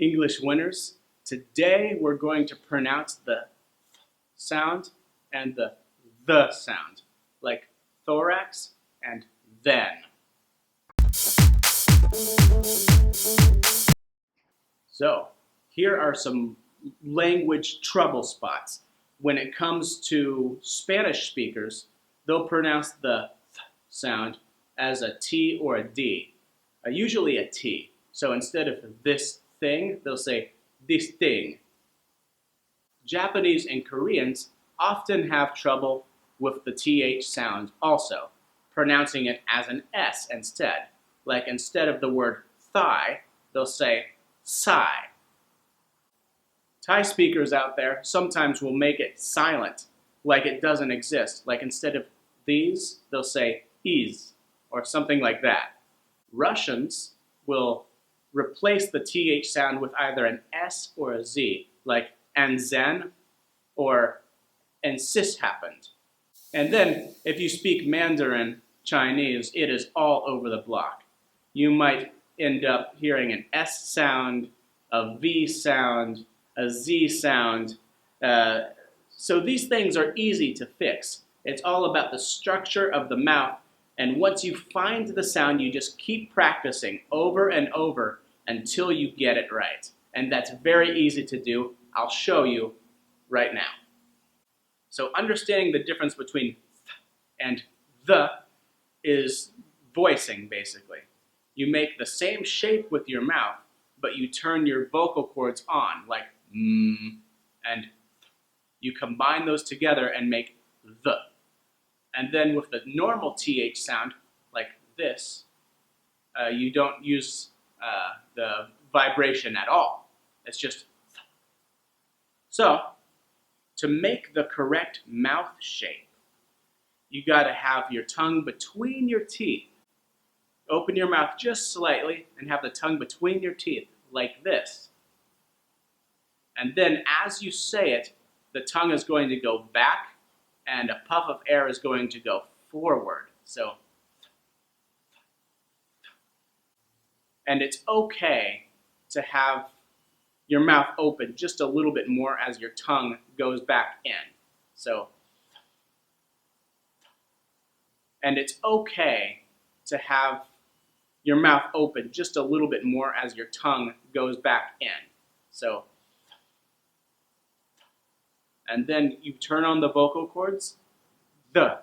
English winners. Today we're going to pronounce the sound and the sound, like thorax and then. So here are some language trouble spots. When it comes to Spanish speakers, they'll pronounce the th sound as a T or a D, usually a T. So instead of this thing, they'll say this thing. Japanese and Koreans often have trouble with the TH sound also, pronouncing it as an S instead. Like instead of the word thigh, they'll say sigh. Thai speakers out there sometimes will make it silent, like it doesn't exist. Like instead of these, they'll say is, or something like that. Russians will replace the TH sound with either an S or a Z, like and then or and sis happened. And then if you speak Mandarin Chinese, it is all over the block. You might end up hearing an S sound, a V sound, a Z sound. So these things are easy to fix. It's all about the structure of the mouth, and once you find the sound, you just keep practicing over and over until you get it right. And that's very easy to do. I'll show you right now. So understanding the difference between th and the is voicing, basically. You make the same shape with your mouth, but you turn your vocal cords on, like and you combine those together and make the. And then with the normal TH sound, like this, you don't use the vibration at all. It's just th. So, to make the correct mouth shape, you gotta have your tongue between your teeth. Open your mouth just slightly and have the tongue between your teeth, like this. And then as you say it, the tongue is going to go back and a puff of air is going to go forward. So, and it's okay to have your mouth open just a little bit more as your tongue goes back in. So, and it's okay to have your mouth open just a little bit more as your tongue goes back in. So, and then you turn on the vocal cords, the.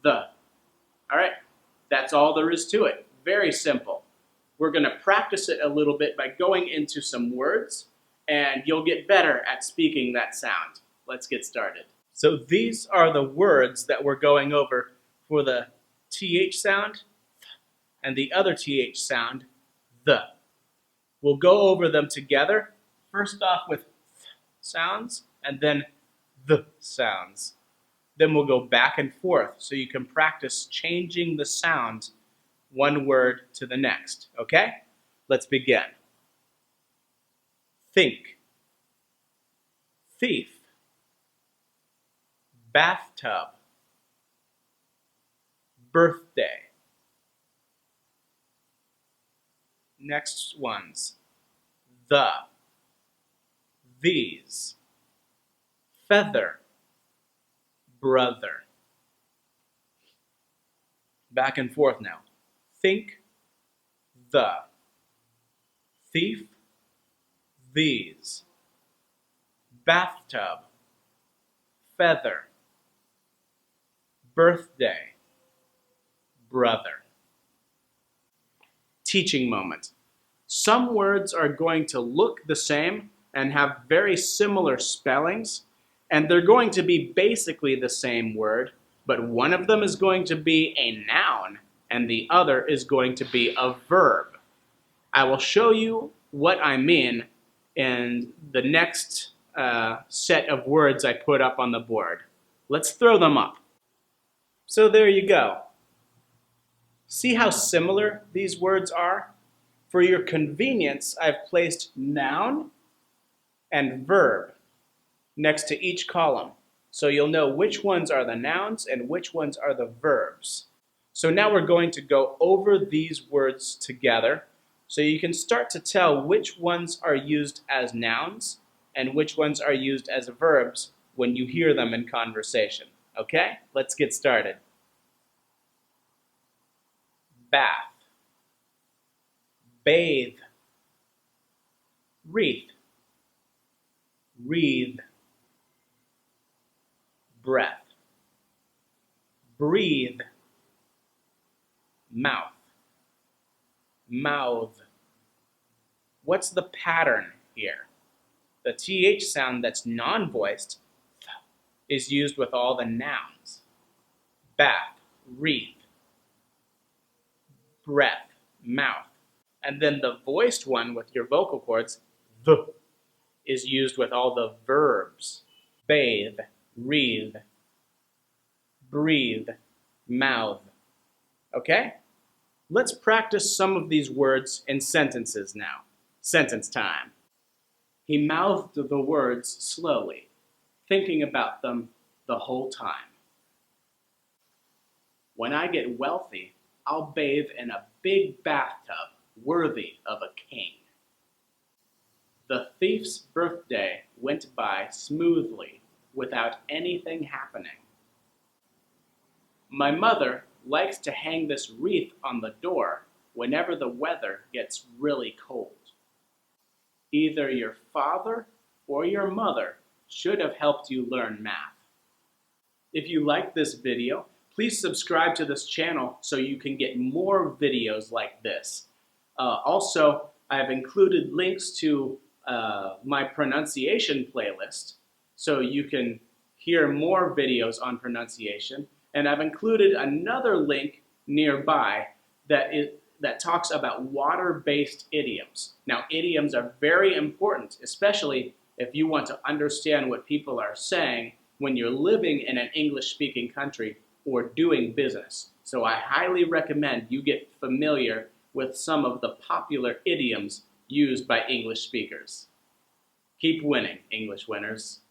All right, that's all there is to it. Very simple. We're going to practice it a little bit by going into some words, and you'll get better at speaking that sound. Let's get started. So these are the words that we're going over for the TH sound and the other TH sound, the. We'll go over them together, first off with sounds and then the sounds. Then we'll go back and forth so you can practice changing the sound one word to the next, okay? Let's begin. Think, thief, bathtub, birthday. Next ones, the, these, feather, brother. Back and forth now. Think, the, thief, these, bathtub, feather, birthday, brother. Teaching moment. Some words are going to look the same and have very similar spellings, and they're going to be basically the same word, but one of them is going to be a noun and the other is going to be a verb. I will show you what I mean in the next set of words I put up on the board. Let's throw them up. So there you go. See how similar these words are? For your convenience, I've placed noun and verb next to each column, so you'll know which ones are the nouns and which ones are the verbs. So now we're going to go over these words together So you can start to tell which ones are used as nouns and which ones are used as verbs when you hear them in conversation. Okay? Let's get started. Bath, bathe, wreath, wreathe, breath, breathe, mouth, mouth. What's the pattern here? The TH sound that's non-voiced is used with all the nouns. Bath, wreath, breath, mouth. And then the voiced one with your vocal cords, the, is used with all the verbs. Bathe, wreathe, breathe, mouth. Okay? Let's practice some of these words in sentences now. Sentence time. He mouthed the words slowly, thinking about them the whole time. When I get wealthy, I'll bathe in a big bathtub worthy of a king. The thief's birthday went by smoothly without anything happening. My mother likes to hang this wreath on the door whenever the weather gets really cold. Either your father or your mother should have helped you learn math. If you like this video, please subscribe to this channel so you can get more videos like this. Also, I've included links to my pronunciation playlist so you can hear more videos on pronunciation. And I've included another link nearby that talks about water-based idioms. Now, idioms are very important, especially if you want to understand what people are saying when you're living in an English-speaking country or doing business. So I highly recommend you get familiar with some of the popular idioms used by English speakers. Keep winning, English winners.